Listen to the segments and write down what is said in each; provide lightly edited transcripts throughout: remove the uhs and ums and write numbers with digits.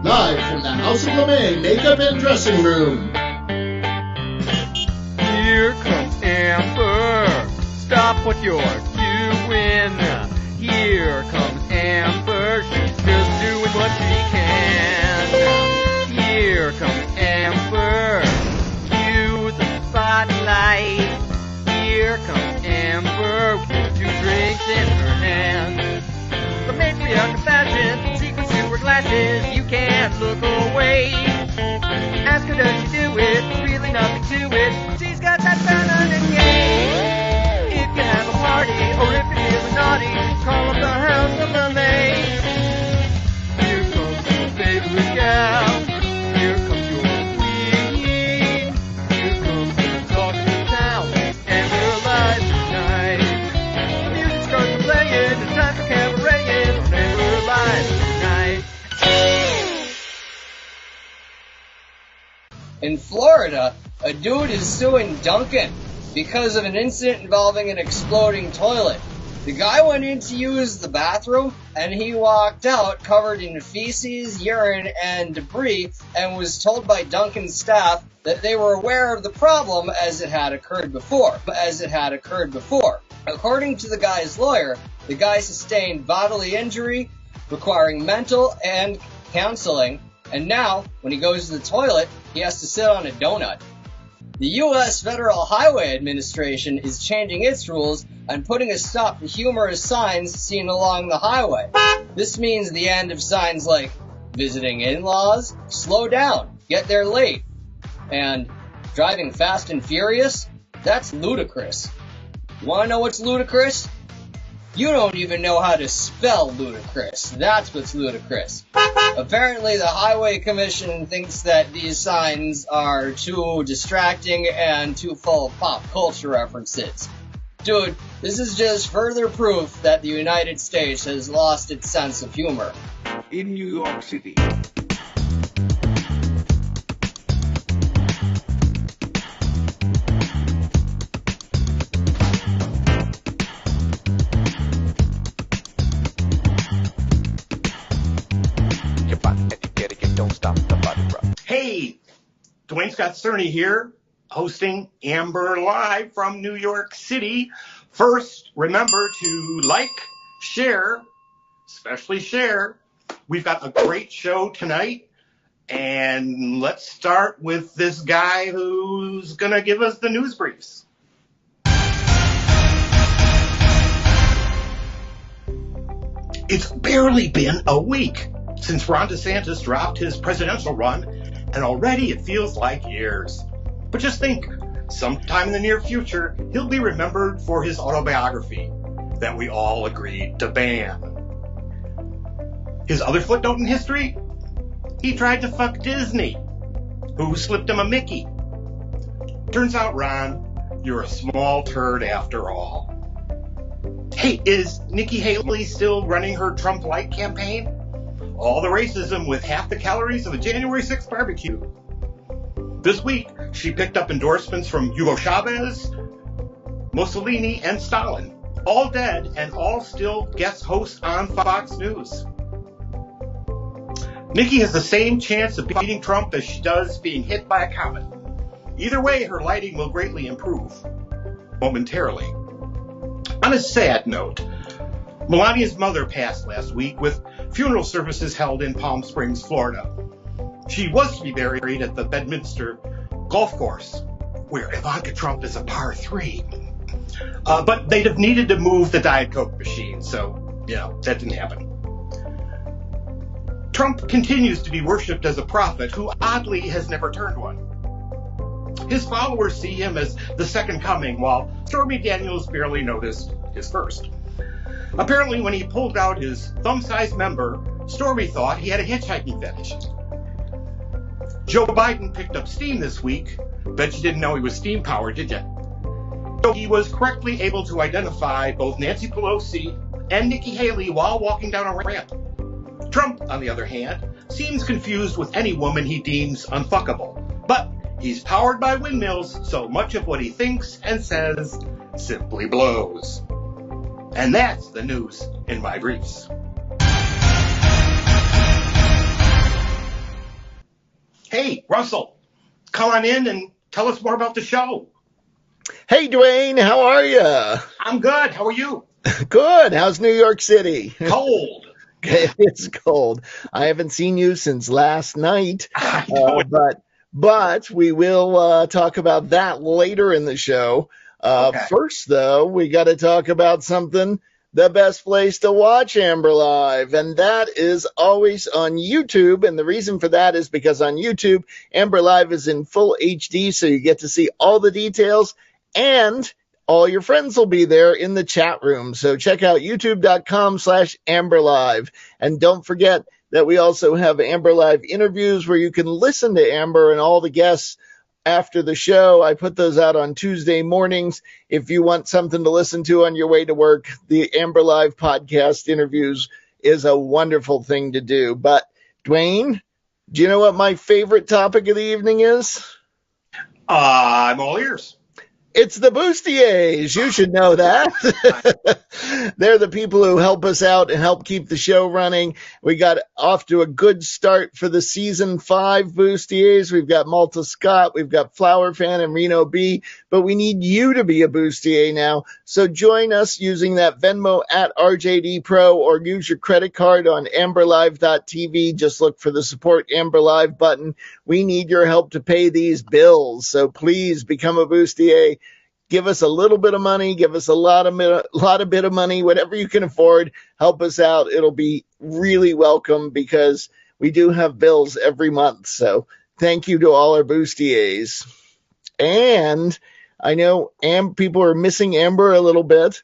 Live from the House of LeMay Makeup and Dressing Room. Here comes Amber. Stop what you're doing. Here comes Amber. She's just doing what she can. Here comes Amber. Cue the spotlight. Here comes Amber with 2 drinks in her hand. The matriarch of fashion, secrets to her glasses. You can't look away. Ask her, does she do it? There's really nothing to it. She's got that feminine game. If you have a party, or if you're feeling naughty, call up the House of LeMay. Here comes your favorite gal. Here comes your queen. Here comes the talk of the town, and we're live tonight. The music starts playing, it's time for cabareting, and we're live tonight. In Florida, a dude is suing Dunkin' because of an incident involving an exploding toilet. The guy went in to use the bathroom, and he walked out covered in feces, urine, and debris, and was told by Dunkin's staff that they were aware of the problem as it had occurred before. According to the guy's lawyer, the guy sustained bodily injury, requiring mental and counseling, and now, when he goes to the toilet, he has to sit on a donut. The U.S. Federal Highway Administration is changing its rules and putting a stop to humorous signs seen along the highway. This means the end of signs like visiting in-laws, slow down, get there late, and driving fast and furious. That's ludicrous. You want to know what's ludicrous? You don't even know how to spell ludicrous. That's what's ludicrous. Apparently, the Highway Commission thinks that these signs are too distracting and too full of pop culture references. Dude, this is just further proof that the United States has lost its sense of humor. In New York City. Hey, Duane Scott Cerny here, hosting Amber Live from New York City. First, remember to like, share, especially share. We've got a great show tonight, and let's start with this guy who's going to give us the news briefs. It's barely been a week since Ron DeSantis dropped his presidential run, and already it feels like years. But just think, sometime in the near future, he'll be remembered for his autobiography that we all agreed to ban. His other footnote in history? He tried to fuck Disney, who slipped him a Mickey. Turns out, Ron, you're a small turd after all. Hey, is Nikki Haley still running her Trump Light campaign? All the racism with half the calories of a January 6th barbecue. This week, she picked up endorsements from Hugo Chavez, Mussolini, and Stalin. All dead and all still guest hosts on Fox News. Nikki has the same chance of beating Trump as she does being hit by a comet. Either way, her lighting will greatly improve. Momentarily. On a sad note, Melania's mother passed last week with funeral services held in Palm Springs, Florida. She was to be buried at the Bedminster Golf Course, where Ivanka Trump is a par 3. But they'd have needed to move the Diet Coke machine, so, that didn't happen. Trump continues to be worshipped as a prophet who oddly has never turned one. His followers see him as the second coming, while Stormy Daniels barely noticed his first. Apparently, when he pulled out his thumb-sized member, Stormy thought he had a hitchhiking fetish. Joe Biden picked up steam this week. Bet you didn't know he was steam-powered, did you? So he was correctly able to identify both Nancy Pelosi and Nikki Haley while walking down a ramp. Trump, on the other hand, seems confused with any woman he deems unfuckable. But he's powered by windmills, so much of what he thinks and says simply blows. And that's the news in my briefs. Russell, come on in and tell us more about the show. Hey, Duane, how are you? I'm good. How are you? Good. How's New York City? Cold. It's cold. I haven't seen you since last night, I know it. but we will talk about that later in the show. Okay. First, though, we got to talk about something. The best place to watch Amber Live, and that is always on YouTube. And the reason for that is because on YouTube, Amber Live is in full HD, so you get to see all the details, and all your friends will be there in the chat room. So check out youtube.com/Amber Live. And don't forget that we also have Amber Live interviews where you can listen to Amber and all the guests after the show. I put those out on Tuesday mornings. If you want something to listen to on your way to work, the Amber Live podcast interviews is a wonderful thing to do. But Duane, do you know what my favorite topic of the evening is? I'm all ears. It's the Bustiers. You should know that. They're the people who help us out and help keep the show running. We got off to a good start for the season 5 Bustiers. We've got Malta Scott, we've got Flower Fan and Reno B, but we need you to be a Bustier now. So join us using that Venmo at RJD Pro or use your credit card on amberlive.tv. Just look for the support Amber Live button. We need your help to pay these bills. So please become a Bustier. Give us a little bit of money, give us a lot of bit of money, whatever you can afford. Help us out. It'll be really welcome because we do have bills every month. So thank you to all our Bustiers. And I know people are missing Amber a little bit.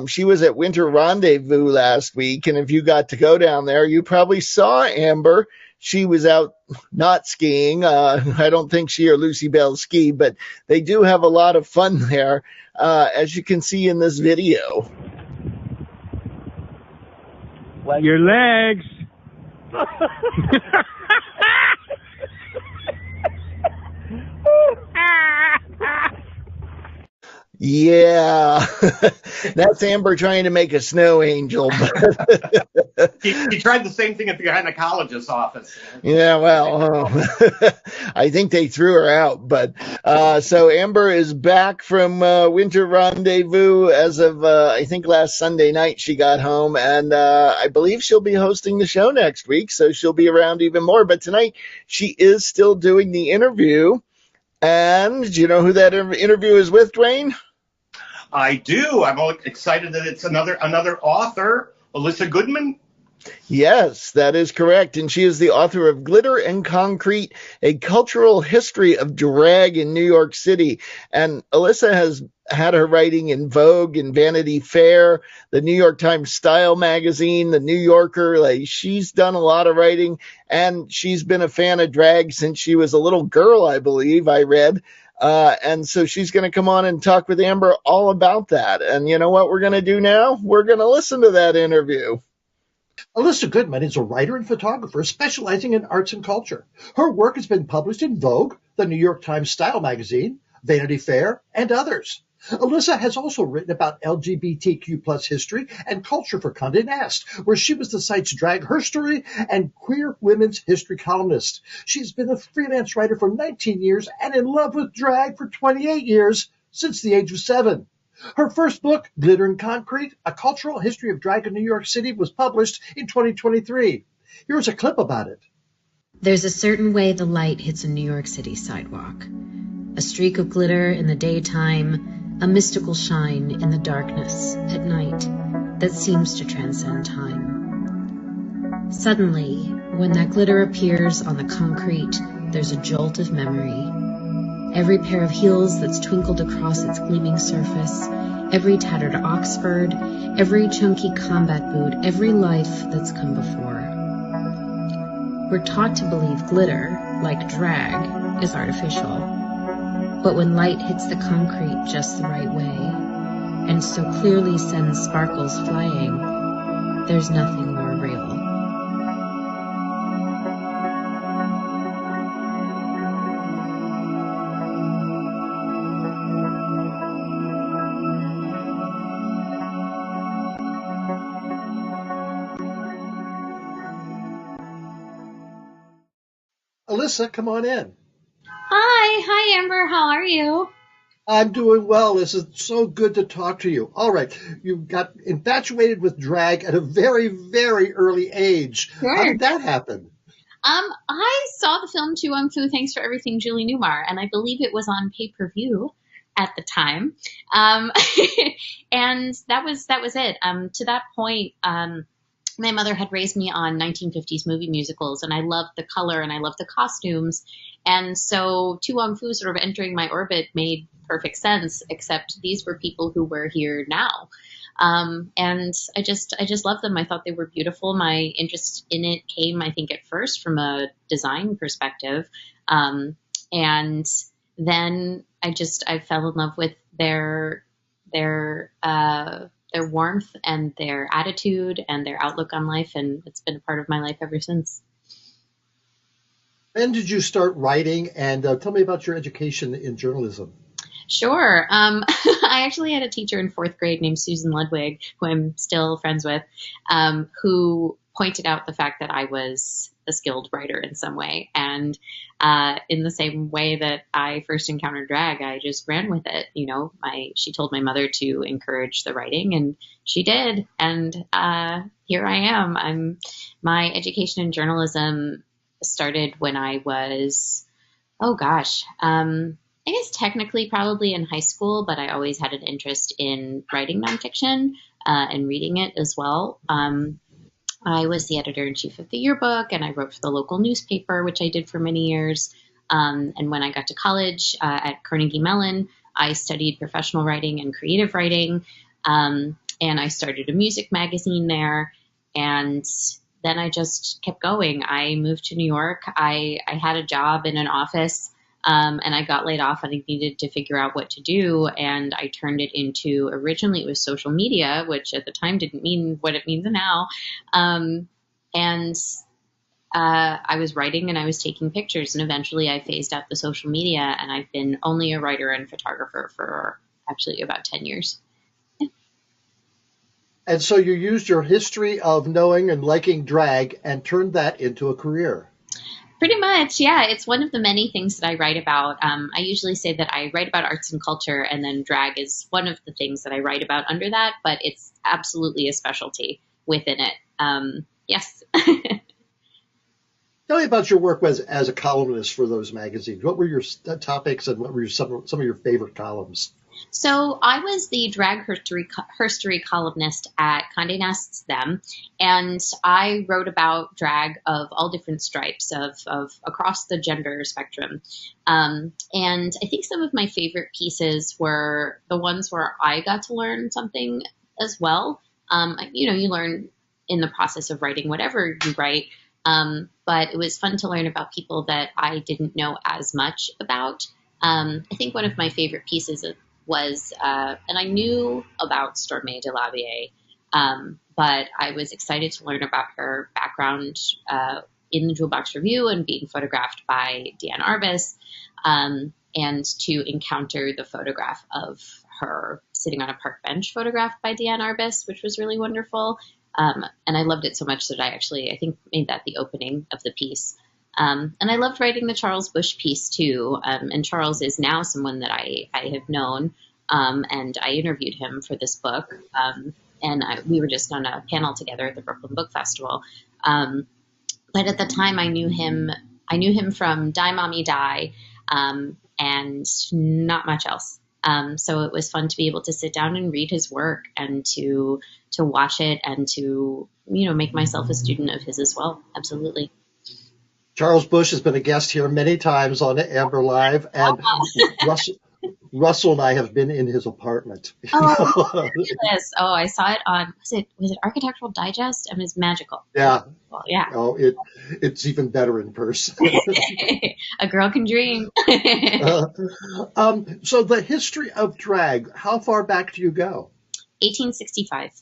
She was at Winter Rendezvous last week, and if you got to go down there, you probably saw Amber. She was out not skiing. I don't think she or Lucy Bell ski, but they do have a lot of fun there, as you can see in this video. Your legs. Yeah, that's Amber trying to make a snow angel. He tried the same thing at the gynecologist's office. Yeah, well, I think they threw her out. But so Amber is back from Winter Rendezvous as of, I think, last Sunday night she got home. And I believe she'll be hosting the show next week, so she'll be around even more. But tonight she is still doing the interview. And do you know who that interview is with, Duane? I do. I'm all excited that it's another author, Elyssa Goodman. Yes, that is correct. And she is the author of Glitter and Concrete, A Cultural History of Drag in New York City. And Elyssa has had her writing in Vogue and Vanity Fair, the New York Times Style magazine, the New Yorker. Like, she's done a lot of writing, and she's been a fan of drag since she was a little girl, I believe, I read. And so she's going to come on and talk with Amber all about that. And you know what we're going to do now? We're going to listen to that interview. Elyssa Goodman is a writer and photographer specializing in arts and culture. Her work has been published in Vogue, the New York Times Style magazine, Vanity Fair, and others. Elyssa has also written about LGBTQ plus history and culture for Conde Nast, where she was the site's drag Herstory and queer women's history columnist. She's been a freelance writer for 19 years and in love with drag for 28 years, since the age of 7. Her first book, Glitter and Concrete, A Cultural History of Drag in New York City, was published in 2023. Here's a clip about it. There's a certain way the light hits a New York City sidewalk. A streak of glitter in the daytime, a mystical shine in the darkness at night that seems to transcend time. Suddenly, when that glitter appears on the concrete, there's a jolt of memory. Every pair of heels that's twinkled across its gleaming surface, every tattered Oxford, every chunky combat boot, every life that's come before. We're taught to believe glitter, like drag, is artificial. But when light hits the concrete just the right way, and so clearly sends sparkles flying, there's nothing more real. Elyssa, come on in. Hi, Amber. How are you? I'm doing well. This is so good to talk to you. All right. You got infatuated with drag at a very, very early age. Sure. How did that happen? I saw the film Tu Wong Fu, Thanks for Everything, Julie Newmar, and I believe it was on pay-per-view at the time. And that was it. To that point, my mother had raised me on 1950s movie musicals, and I loved the color and I loved the costumes. And so Tu Wong Fu sort of entering my orbit made perfect sense, except these were people who were here now. And I just loved them. I thought they were beautiful. My interest in it came, I think, at first from a design perspective. And then I fell in love with their warmth and their attitude and their outlook on life. And it's been a part of my life ever since. When did you start writing? And tell me about your education in journalism. Sure. I actually had a teacher in 4th grade named Susan Ludwig, who I'm still friends with, who pointed out the fact that I was a skilled writer in some way. And in the same way that I first encountered drag, I just ran with it. You know, she told my mother to encourage the writing, and she did. And here I am. My education in journalism started when I was, I guess technically probably in high school, but I always had an interest in writing nonfiction and reading it as well. I was the editor-in-chief of the yearbook, and I wrote for the local newspaper, which I did for many years. And when I got to college at Carnegie Mellon, I studied professional writing and creative writing, and I started a music magazine there. And then I just kept going. I moved to New York. I had a job in an office, and I got laid off, and I needed to figure out what to do. And I turned it into, originally it was social media, which at the time didn't mean what it means now. And I was writing and I was taking pictures, and eventually I phased out the social media, and I've been only a writer and photographer for actually about 10 years. And so you used your history of knowing and liking drag and turned that into a career. Pretty much, yeah. It's one of the many things that I write about. I usually say that I write about arts and culture, and then drag is one of the things that I write about under that, but it's absolutely a specialty within it. Yes. Tell me about your work as a columnist for those magazines. What were your topics, and what were some of your favorite columns? So I was the drag herstory columnist at Conde Nast then, and I wrote about drag of all different stripes of across the gender spectrum. And I think some of my favorite pieces were the ones where I got to learn something as well. You learn in the process of writing whatever you write, but it was fun to learn about people that I didn't know as much about. I think one of my favorite pieces was, and I knew about Stormé de Lavier, but I was excited to learn about her background in the Jewel Box Review and being photographed by Diane Arbus, and to encounter the photograph of her sitting on a park bench photographed by Diane Arbus, which was really wonderful. And I loved it so much that I think made that the opening of the piece. And I loved writing the Charles Busch piece too. And Charles is now someone that I have known, and I interviewed him for this book. And we were just on a panel together at the Brooklyn Book Festival. But at the time I knew him from Die Mommy Die, and not much else. So it was fun to be able to sit down and read his work and to watch it and to, make myself a student of his as well. Absolutely. Charles Busch has been a guest here many times on Amber Live, and Russell and I have been in his apartment. Oh, yes. Oh, I saw it on, was it Architectural Digest? And it's magical. Yeah. Well, yeah. Oh, it's even better in person. A girl can dream. So the history of drag, how far back do you go? 1865.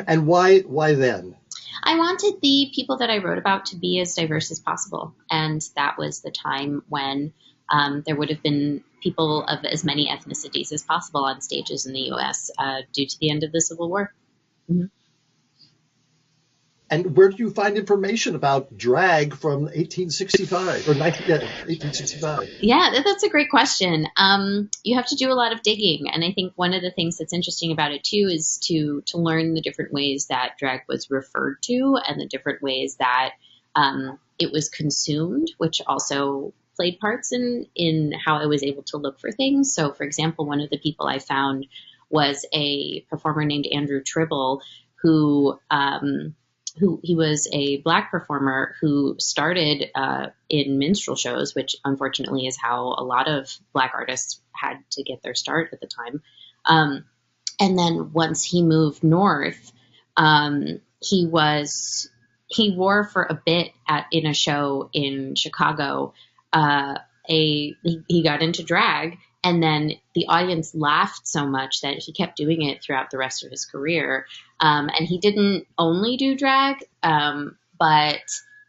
And why then? I wanted the people that I wrote about to be as diverse as possible. And that was the time when there would have been people of as many ethnicities as possible on stages in the U.S. Due to the end of the Civil War. Mm-hmm. And where do you find information about drag from 1865 or 1865? Yeah, that's a great question. You have to do a lot of digging, and I think one of the things that's interesting about it too is to learn the different ways that drag was referred to and the different ways that it was consumed, which also played parts in how I was able to look for things. So, for example, one of the people I found was a performer named Andrew Tribble, who he was a Black performer who started in minstrel shows, which unfortunately is how a lot of Black artists had to get their start at the time. And then once he moved north, he wore for a bit in a show in Chicago. He got into drag, and then the audience laughed so much that he kept doing it throughout the rest of his career. And he didn't only do drag, but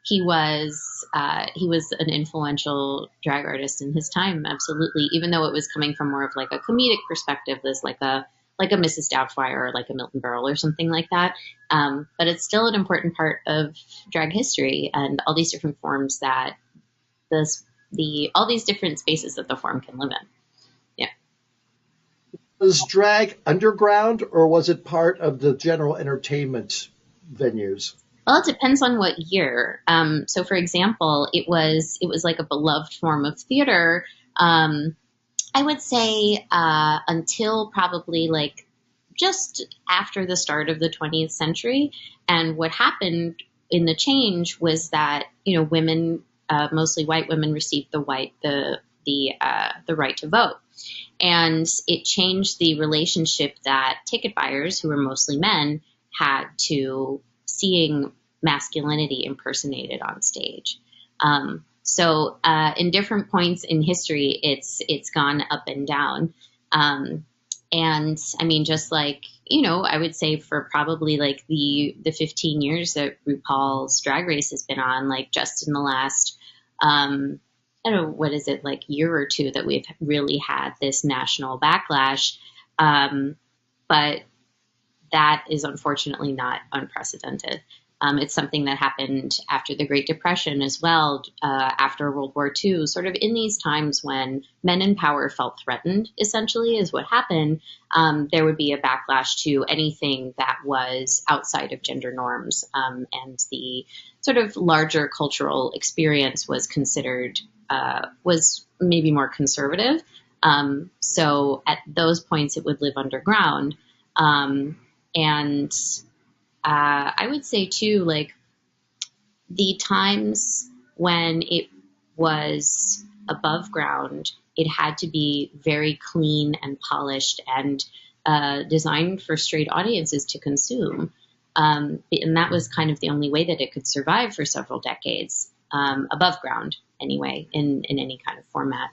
he was an influential drag artist in his time, absolutely. Even though it was coming from more of like a comedic perspective, this like a Mrs. Doubtfire or like a Milton Berle or something like that. But it's still an important part of drag history and all these different forms that all these different spaces that the form can live in. Yeah. Was drag underground, or was it part of the general entertainment venues? Well, it depends on what year. So, for example, it was like a beloved form of theater. I would say until probably like just after the start of the 20th century. And what happened in the change was that, women, mostly white women, received the right to vote. And it changed the relationship that ticket buyers, who were mostly men, had to seeing masculinity impersonated on stage. So in different points in history, it's gone up and down. And I mean, just like, I would say for probably like the 15 years that RuPaul's Drag Race has been on, like just in the last, I don't know, what is it, like year or two that we've really had this national backlash. But that is unfortunately not unprecedented. It's something that happened after the Great Depression as well, after World War II, sort of in these times when men in power felt threatened, essentially, is what happened. There would be a backlash to anything that was outside of gender norms, and the sort of larger cultural experience was considered, was maybe more conservative. So at those points, it would live underground. And I would say too, like the times when it was above ground, it had to be very clean and polished and designed for straight audiences to consume. And that was kind of the only way that it could survive for several decades, above ground anyway, in any kind of format.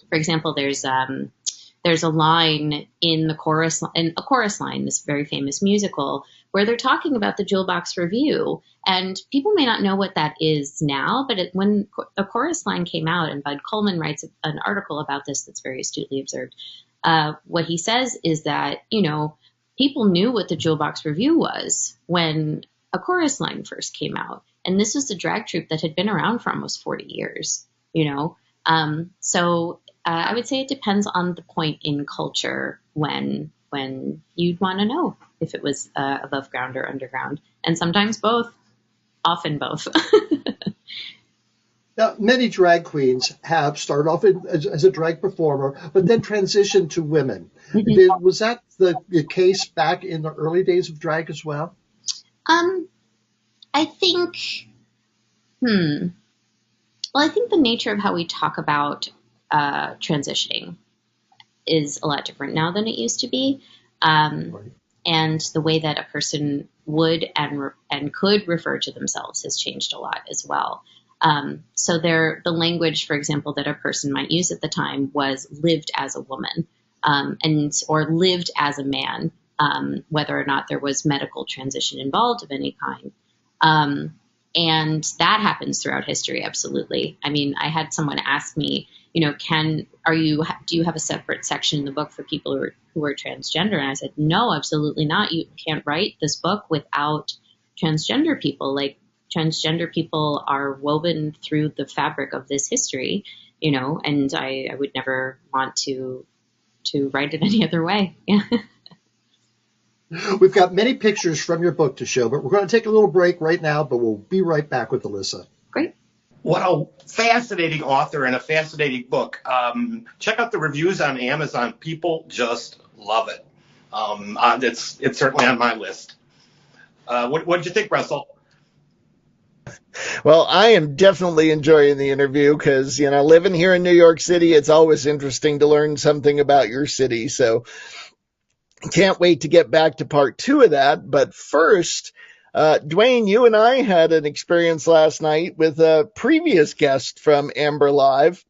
For example, there's a line in a chorus line, this very famous musical, where they're talking about the Jewel Box Review. And people may not know what that is now, but when a chorus line came out, and Bud Coleman writes an article about this that's very astutely observed, what he says is that, people knew what the Jewel Box Review was when a chorus line first came out. And this was a drag troupe that had been around for almost 40 years, So I would say it depends on the point in culture when you'd want to know if it was above ground or underground. And sometimes both, often both. Now, many drag queens have started off as a drag performer, but then transitioned to women. Mm-hmm. Was that the case back in the early days of drag as well? I think, well, I think the nature of how we talk about transitioning is a lot different now than it used to be. Right. And the way that a person would and could refer to themselves has changed a lot as well. So the language, for example, that a person might use at the time was lived as a woman, or lived as a man, whether or not there was medical transition involved of any kind. And that happens throughout history, absolutely. I mean, I had someone ask me, do you have a separate section in the book for people who are transgender? And I said, no, absolutely not. You can't write this book without transgender people. Like, transgender people are woven through the fabric of this history, you know, and I would never want to write it any other way. Yeah. We've got many pictures from your book to show, but we're going to take a little break right now, but we'll be right back with Elyssa. Great. What a fascinating author and a fascinating book. Check out the reviews on Amazon. People just love it. It's certainly on my list. What did you think, Russell? Well, I am definitely enjoying the interview because, you know, living here in New York City, it's always interesting to learn something about your city. So can't wait to get back to part 2 of that. But first, Duane, you and I had an experience last night with a previous guest from Amber Live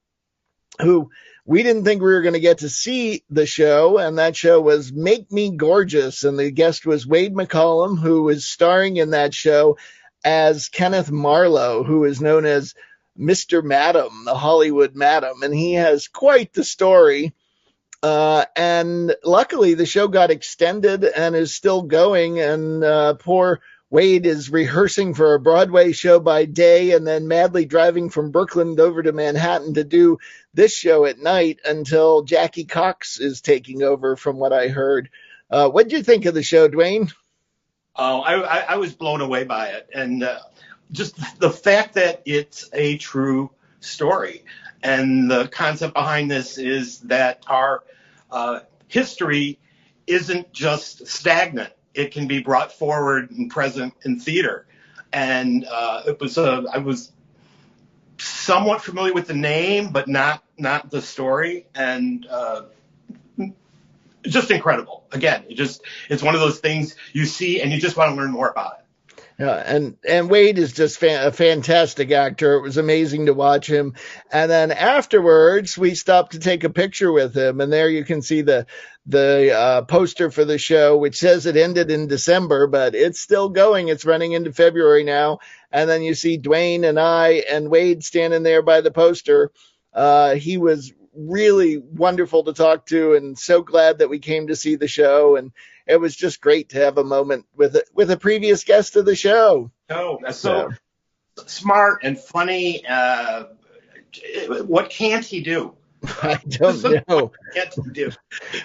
who we didn't think we were going to get to see the show. And that show was Make Me Gorgeous. And the guest was Wade McCollum, who was starring in that show as Kenneth Marlowe, who is known as Mr. Madam, the Hollywood Madam. And he has quite the story. And luckily the show got extended and is still going. And poor Wade is rehearsing for a Broadway show by day and then madly driving from Brooklyn over to Manhattan to do this show at night until Jackie Cox is taking over, from what I heard. What did you think of the show, Duane? Oh, I was blown away by it. And just the fact that it's a true story. And the concept behind this is that our history isn't just stagnant. It can be brought forward and present in theater. And I was somewhat familiar with the name, but not the story. And just incredible. Again, it's one of those things you see and you just want to learn more about it. Yeah, and Wade is just a fantastic actor. It was amazing to watch him. And then afterwards, we stopped to take a picture with him. And there you can see the poster for the show, which says it ended in December, but it's still going. It's running into February now. And then you see Duane and I and Wade standing there by the poster. He was really wonderful to talk to, and so glad that we came to see the show. And it was just great to have a moment with a previous guest of the show. Oh, that's so smart and funny. What can't he do? I don't know.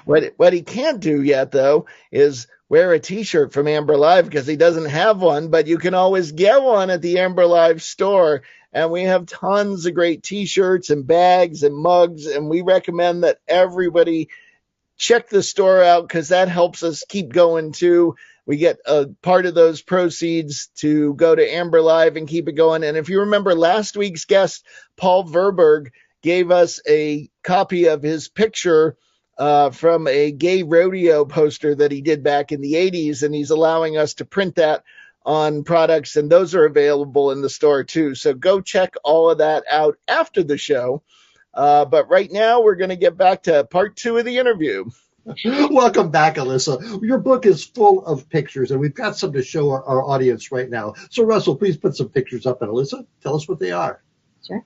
What What he can't do yet, though, is wear a T-shirt from Amber Live, because he doesn't have one, but you can always get one at the Amber Live store. And we have tons of great T-shirts and bags and mugs, and we recommend that everybody check the store out, because that helps us keep going too. We get a part of those proceeds to go to Amber Live and keep it going. And if you remember, last week's guest, Paul Verberg, gave us a copy of his picture from a gay rodeo poster that he did back in the 80s, and he's allowing us to print that on products, and those are available in the store too. So go check all of that out after the show. But right now we're going to get back to part 2 of the interview. Welcome back, Elyssa. Your book is full of pictures, and we've got some to show our audience right now. So Russell, please put some pictures up. And Elyssa, tell us what they are. Sure.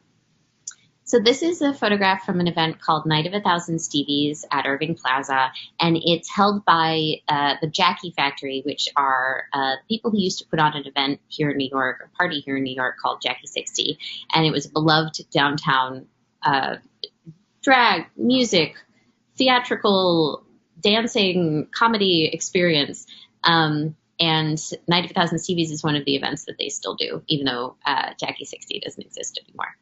So this is a photograph from an event called Night of 1,000 Stevies at Irving Plaza, and it's held by the Jackie Factory, which are people who used to put on an event here in New York, a party here in New York called Jackie 60, and it was a beloved downtown drag, music, theatrical, dancing, comedy experience. And Night of 1,000 Stevies is one of the events that they still do, even though Jackie 60 doesn't exist anymore.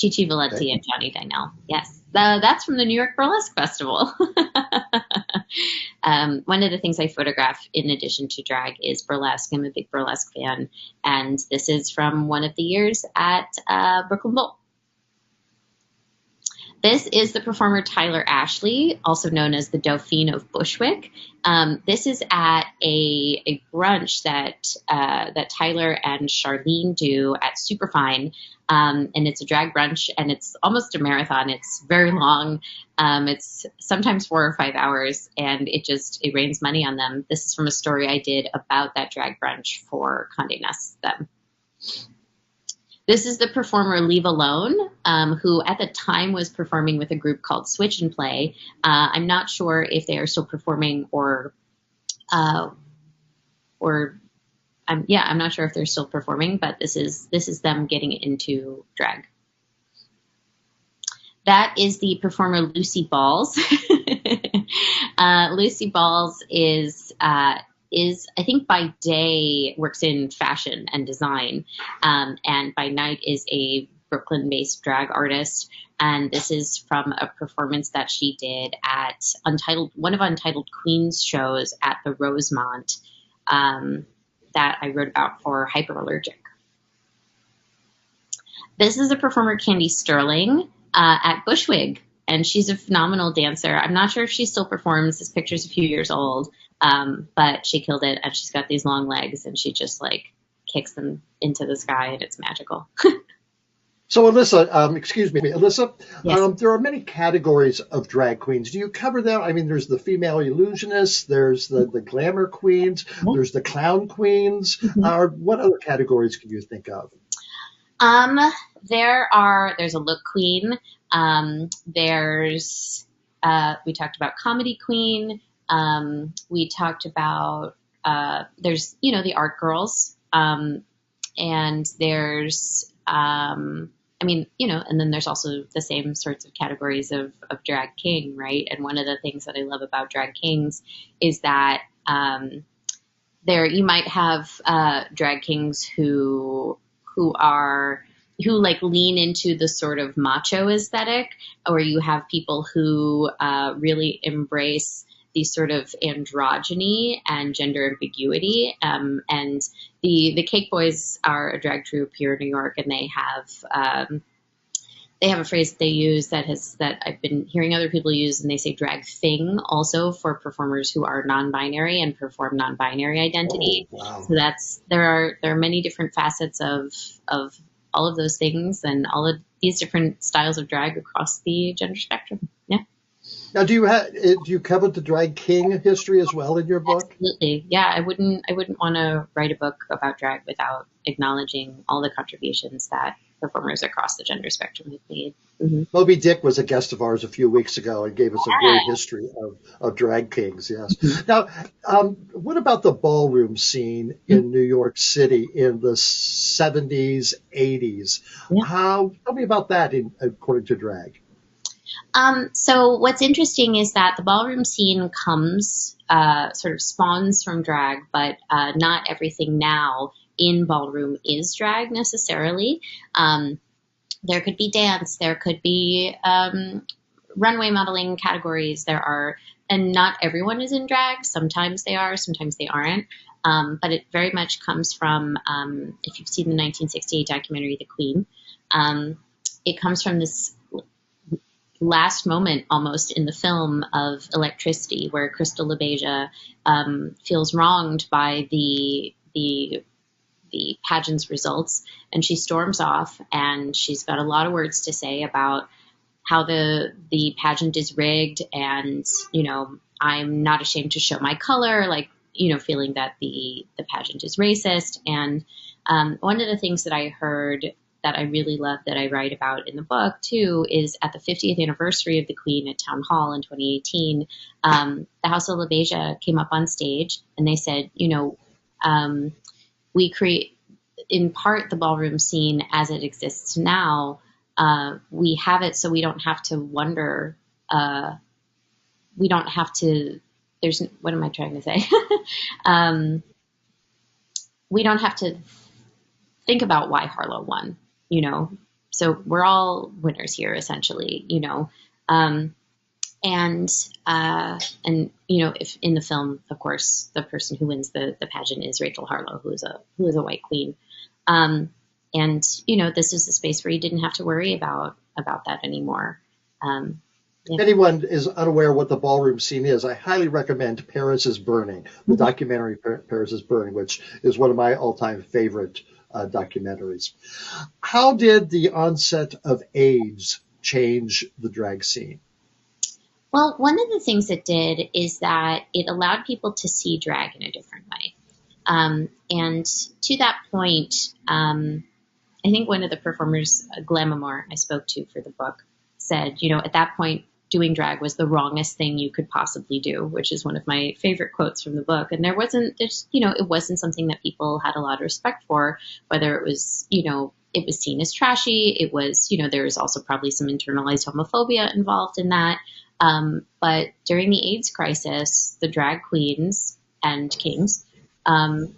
Chi Valenti and Johnny Dynell. Yes, that's from the New York Burlesque Festival. One of the things I photograph in addition to drag is burlesque. I'm a big burlesque fan. And this is from one of the years at Brooklyn Bowl. This is the performer Tyler Ashley, also known as the Dauphine of Bushwick. This is at a brunch that Tyler and Charlene do at Superfine, and it's a drag brunch, and it's almost a marathon. It's very long. It's sometimes 4 or 5 hours, and it rains money on them. This is from a story I did about that drag brunch for Conde Nast. This is the performer Leave Alone, who at the time was performing with a group called Switch and Play. I'm not sure if they are still performing or I'm not sure if they're still performing, but this is them getting into drag. That is the performer Lucy Balls. Lucy Balls is I think by day works in fashion and design, and by night is a Brooklyn-based drag artist. And this is from a performance that she did at one of Untitled Queen's shows at the Rosemont, that I wrote about for Hyperallergic. This is a performer, Candy Sterling, at Bushwig, and she's a phenomenal dancer. I'm not sure if she still performs. This picture's a few years old, but she killed it, and she's got these long legs, and she just like kicks them into the sky, and it's magical. So Elyssa, excuse me, Elyssa, Yes. there are many categories of drag queens. Do you cover them? I mean, there's the female illusionists, there's the glamour queens, there's the clown queens. What other categories can you think of? There's a look queen. There's we talked about comedy queen. We talked about there's the art girls. And there's and then there's also the same sorts of categories of drag king, right? And one of the things that I love about drag kings is that you might have drag kings who like lean into the sort of macho aesthetic, or you have people who really embrace the sort of androgyny and gender ambiguity. And the Cake Boys are a drag troupe here in New York, and they have a phrase that they use that I've been hearing other people use, and they say drag thing also for performers who are non-binary and perform non-binary identity. Oh, wow. So there are many different facets of all of those things and all of these different styles of drag across the gender spectrum. Yeah. Now, do you cover the drag king history as well in your book? Absolutely. Yeah, I wouldn't want to write a book about drag without acknowledging all the contributions that performers across the gender spectrum have made. Mm-hmm. Moby Dick was a guest of ours a few weeks ago and gave us a great history of drag kings, yes. Now, what about the ballroom scene in New York City in the 70s, 80s? Yeah. Tell me about that according to drag. So what's interesting is that the ballroom scene sort of spawns from drag, but not everything now in ballroom is drag necessarily. There could be dance, there could be runway modeling categories. And not everyone is in drag. Sometimes they are, sometimes they aren't. But it very much comes from, if you've seen the 1968 documentary, The Queen, it comes from this last moment almost in the film of Electricity, where Crystal LaBeija feels wronged by the pageant's results, and she storms off, and she's got a lot of words to say about how the pageant is rigged, and I'm not ashamed to show my color, like feeling that the pageant is racist. And one of the things that I heard that I really love that I write about in the book too is at the 50th anniversary of the Queen at Town Hall in 2018, the House of LaBeija came up on stage and they said, we create in part the ballroom scene as it exists now. We have it so we don't have to wonder. We don't have to. What am I trying to say? We don't have to think about why Harlow won. So we're all winners here, essentially. If in the film, of course, the person who wins the pageant is Rachel Harlow, who is a white queen. This is a space where you didn't have to worry about that anymore. If anyone is unaware what the ballroom scene is, I highly recommend Paris is Burning, the documentary Paris is Burning, which is one of my all-time favorite documentaries. How did the onset of AIDS change the drag scene? Well, one of the things it did is that it allowed people to see drag in a different way. And to that point, I think one of the performers, Glamamore, I spoke to for the book, said, at that point, doing drag was the wrongest thing you could possibly do, which is one of my favorite quotes from the book. And it wasn't something that people had a lot of respect for, whether it was, it was seen as trashy. It was, there was also probably some internalized homophobia involved in that. But during the AIDS crisis, the drag queens and kings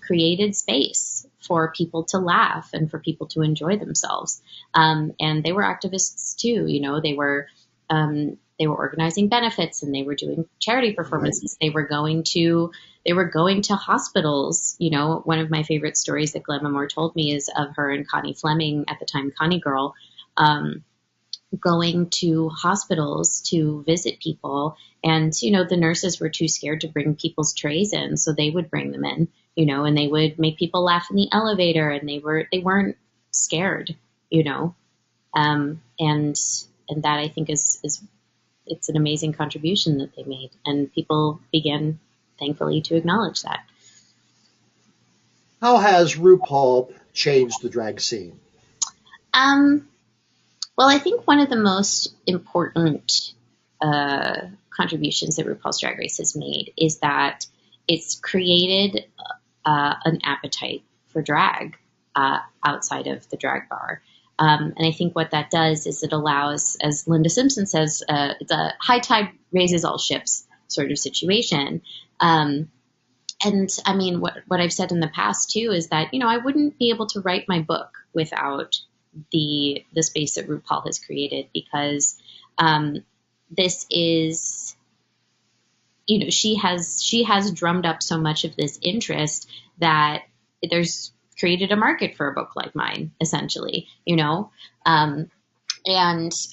created space for people to laugh and for people to enjoy themselves. And they were activists too. They were organizing benefits and they were doing charity performances. Right. They were going to hospitals. One of my favorite stories that Glenn Moore told me is of her and Connie Fleming, at the time Connie Girl, going to hospitals to visit people. And, the nurses were too scared to bring people's trays in. So they would bring them in, and they would make people laugh in the elevator, and they weren't scared, and that I think it's an amazing contribution that they made, and people began, thankfully, to acknowledge that. How has RuPaul changed the drag scene? Well, I think one of the most important contributions that RuPaul's Drag Race has made is that it's created an appetite for drag outside of the drag bar. And I think what that does is it allows, as Linda Simpson says, it's a high tide raises all ships sort of situation. And I mean, what I've said in the past too is that, I wouldn't be able to write my book without the space that RuPaul has created, because this is, she has drummed up so much of this interest that there's created a market for a book like mine, essentially, and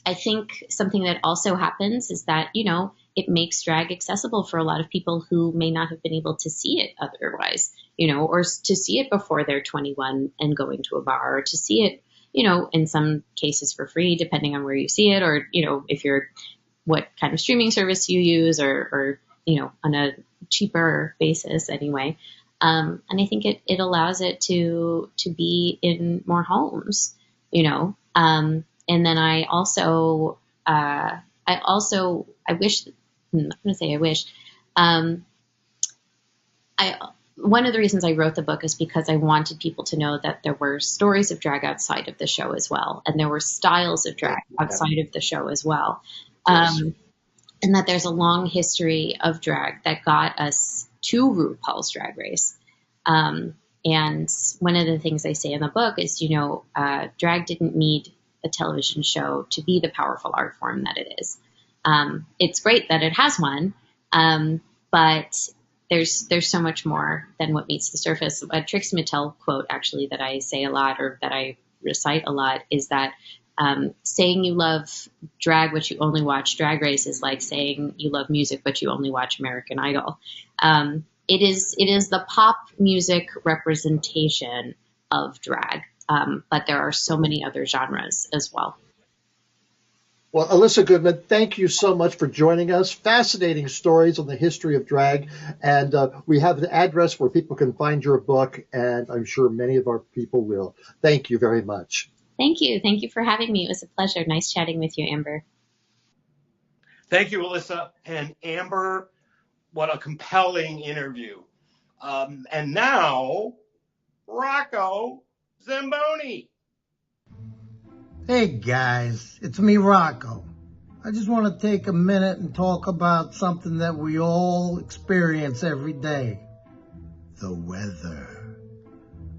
I think something that also happens is that, it makes drag accessible for a lot of people who may not have been able to see it otherwise, or to see it before they're 21 and going to a bar, or to see it, in some cases for free, depending on where you see it, or, if you're, what kind of streaming service you use, or on a cheaper basis anyway. And I think it allows it to be in more homes, and then I also I wish, I'm not going to say I wish, one of the reasons I wrote the book is because I wanted people to know that there were stories of drag outside of the show as well. And there were styles of drag outside of the show as well. Yes. And that there's a long history of drag that got us to RuPaul's Drag Race. And one of the things I say in the book is, drag didn't need a television show to be the powerful art form that it is. It's great that it has one, but there's so much more than what meets the surface. A Trixie Mattel quote, actually, that I say a lot, or that I recite a lot, is that saying you love drag but you only watch Drag Race is like saying you love music but you only watch American Idol. It is the pop music representation of drag, but there are so many other genres as well. Well, Elyssa Goodman, thank you so much for joining us. Fascinating stories on the history of drag. And we have an address where people can find your book, and I'm sure many of our people will. Thank you very much. Thank you. Thank you for having me. It was a pleasure. Nice chatting with you, Amber. Thank you, Elyssa. And Amber, what a compelling interview. And now, Rocco Zamboni. Hey guys, it's me, Rocco. I just want to take a minute and talk about something that we all experience every day. The weather.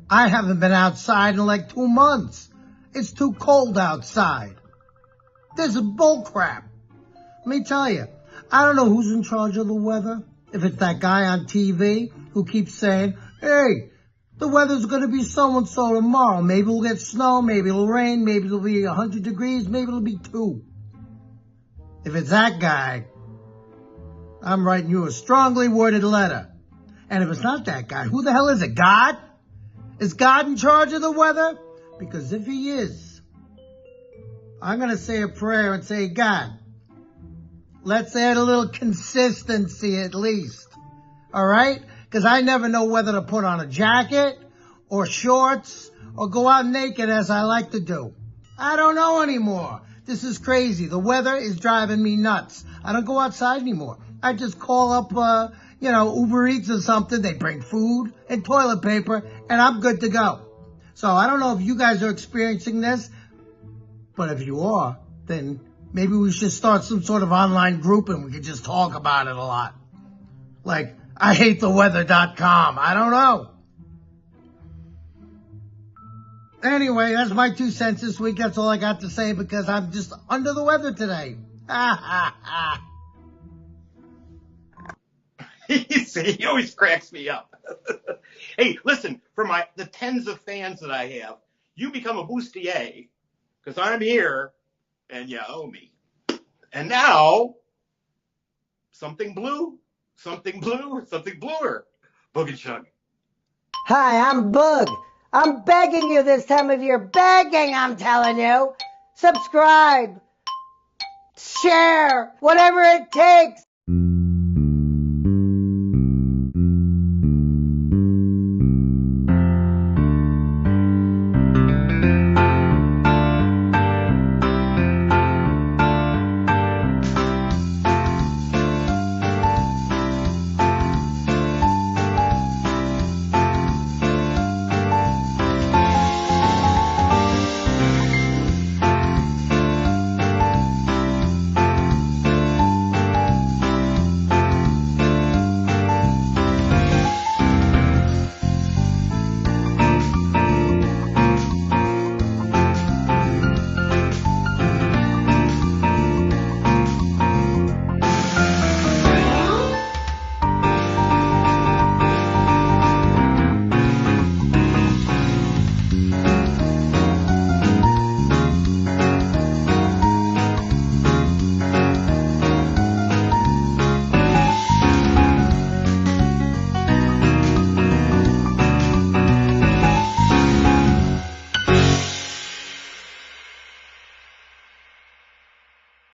I haven't been outside in like 2 months. It's too cold outside. This is bull crap. Let me tell you, I don't know who's in charge of the weather. If it's that guy on TV who keeps saying, hey, the weather's going to be so-and-so tomorrow. Maybe we'll get snow, maybe it'll rain, maybe it'll be 100 degrees, maybe it'll be 2. If it's that guy, I'm writing you a strongly worded letter. And if it's not that guy, who the hell is it? God? Is God in charge of the weather? Because if he is, I'm going to say a prayer and say, God, let's add a little consistency at least. All right? Because I never know whether to put on a jacket or shorts or go out naked as I like to do. I don't know anymore. This is crazy. The weather is driving me nuts. I don't go outside anymore. I just call up, Uber Eats or something. They bring food and toilet paper, and I'm good to go. So I don't know if you guys are experiencing this, but if you are, then maybe we should start some sort of online group and we could just talk about it a lot. Like, IHateTheWeather.com. I don't know. Anyway, that's my 2 cents this week. That's all I got to say because I'm just under the weather today. Ha ha ha. He always cracks me up. Hey, listen, for the tens of fans that I have, you become a bustier because I'm here and you owe me. And now, something bluer. Boog and Shoog. Hi, I'm Boog. I'm begging you this time of year. Begging, I'm telling you. Subscribe. Share. Whatever it takes.